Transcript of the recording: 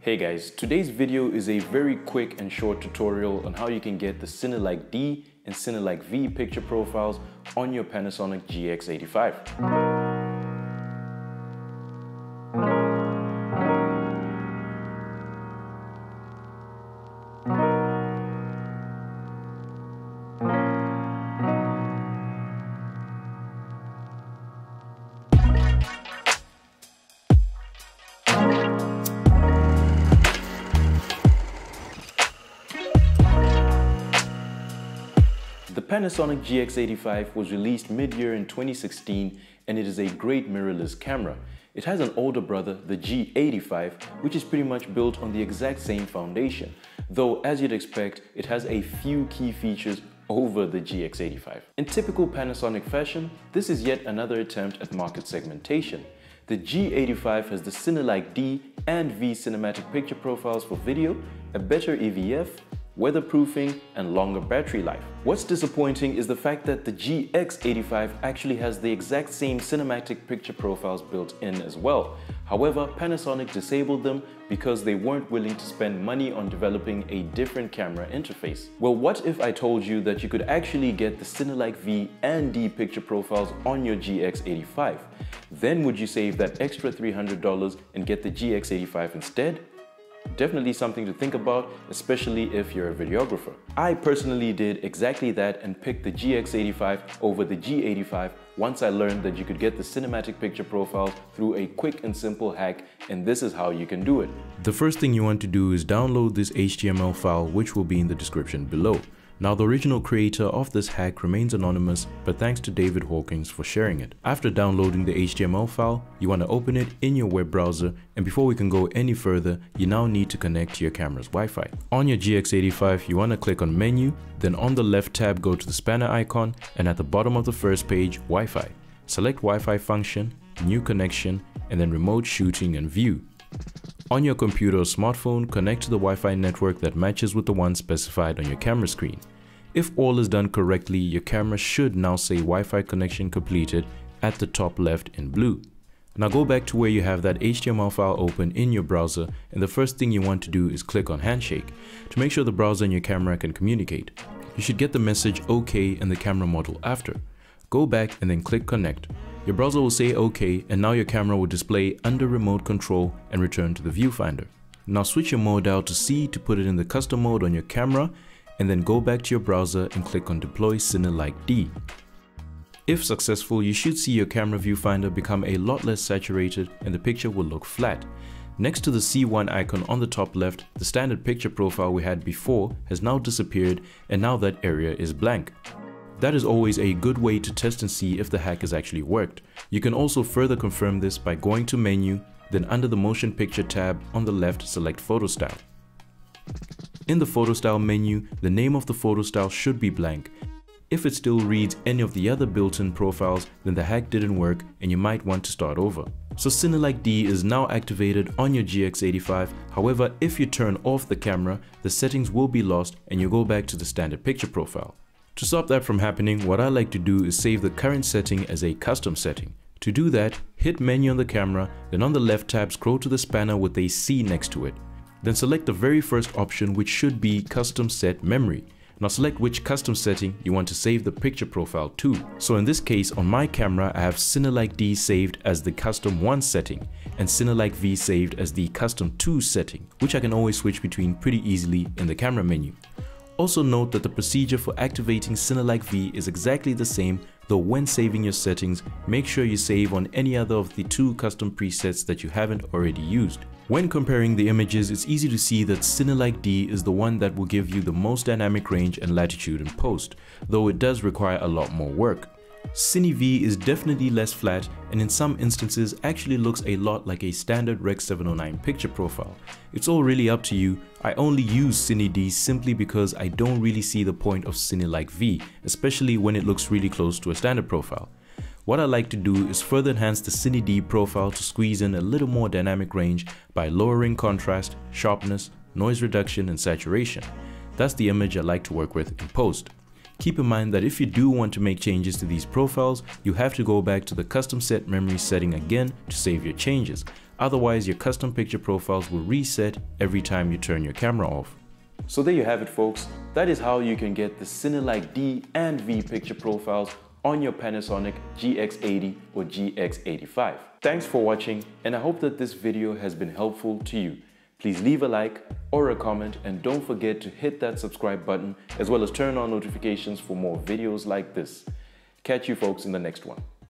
Hey guys, today's video is a very quick and short tutorial on how you can get the Cinelike D and Cinelike V picture profiles on your Panasonic GX85. The Panasonic GX85 was released mid-year in 2016 and it is a great mirrorless camera. It has an older brother, the G85, which is pretty much built on the exact same foundation, though as you'd expect, it has a few key features over the GX85. In typical Panasonic fashion, this is yet another attempt at market segmentation. The G85 has the Cinelike D and V cinematic picture profiles for video, a better EVF, weatherproofing, and longer battery life. What's disappointing is the fact that the GX85 actually has the exact same cinematic picture profiles built in as well. However, Panasonic disabled them because they weren't willing to spend money on developing a different camera interface. Well, what if I told you that you could actually get the Cinelike V and D picture profiles on your GX85? Then would you save that extra $300 and get the GX85 instead? Definitely something to think about, especially if you're a videographer. I personally did exactly that and picked the GX85 over the G85 once I learned that you could get the cinematic picture profiles through a quick and simple hack, and this is how you can do it. The first thing you want to do is download this HTML file, which will be in the description below. Now, the original creator of this hack remains anonymous, but thanks to David Hawkins for sharing it. After downloading the HTML file, you want to open it in your web browser, and before we can go any further, you now need to connect to your camera's Wi-Fi. On your GX85, you want to click on Menu, then on the left tab go to the spanner icon, and at the bottom of the first page, Wi-Fi. Select Wi-Fi function, New Connection, and then Remote Shooting and View. On your computer or smartphone, connect to the Wi-Fi network that matches with the one specified on your camera screen. If all is done correctly, your camera should now say Wi-Fi connection completed at the top left in blue. Now go back to where you have that HTML file open in your browser, and the first thing you want to do is click on Handshake to make sure the browser and your camera can communicate. You should get the message OK and the camera model after. Go back and then click Connect. Your browser will say OK, and now your camera will display under remote control and return to the viewfinder. Now switch your mode out to C to put it in the custom mode on your camera, and then go back to your browser and click on Deploy Cinelike D. If successful, you should see your camera viewfinder become a lot less saturated and the picture will look flat. Next to the C1 icon on the top left, the standard picture profile we had before has now disappeared, and now that area is blank. That is always a good way to test and see if the hack has actually worked. You can also further confirm this by going to Menu, then under the Motion Picture tab on the left, select Photo Style. In the Photo Style menu, the name of the photo style should be blank. If it still reads any of the other built-in profiles, then the hack didn't work and you might want to start over. So Cinelike D is now activated on your GX85. However, if you turn off the camera, the settings will be lost and you go back to the standard picture profile. To stop that from happening, what I like to do is save the current setting as a custom setting. To do that, hit Menu on the camera, then on the left tab scroll to the spanner with a C next to it. Then select the very first option, which should be Custom Set Memory. Now select which custom setting you want to save the picture profile to. So in this case, on my camera, I have Cinelike D saved as the Custom 1 setting and Cinelike V saved as the Custom 2 setting, which I can always switch between pretty easily in the camera menu. Also note that the procedure for activating Cinelike V is exactly the same, though when saving your settings, make sure you save on any other of the two custom presets that you haven't already used. When comparing the images, it's easy to see that Cinelike D is the one that will give you the most dynamic range and latitude in post, though it does require a lot more work. Cine V is definitely less flat and in some instances actually looks a lot like a standard Rec 709 picture profile. It's all really up to you. I only use Cine D simply because I don't really see the point of Cinelike V, especially when it looks really close to a standard profile. What I like to do is further enhance the Cine D profile to squeeze in a little more dynamic range by lowering contrast, sharpness, noise reduction, and saturation. That's the image I like to work with in post. Keep in mind that if you do want to make changes to these profiles, you have to go back to the custom set memory setting again to save your changes. Otherwise, your custom picture profiles will reset every time you turn your camera off. So there you have it, folks. That is how you can get the Cinelike D and V picture profiles on your Panasonic GX80 or GX85. Thanks for watching, and I hope that this video has been helpful to you. Please leave a like or a comment, and don't forget to hit that subscribe button as well as turn on notifications for more videos like this. Catch you folks in the next one.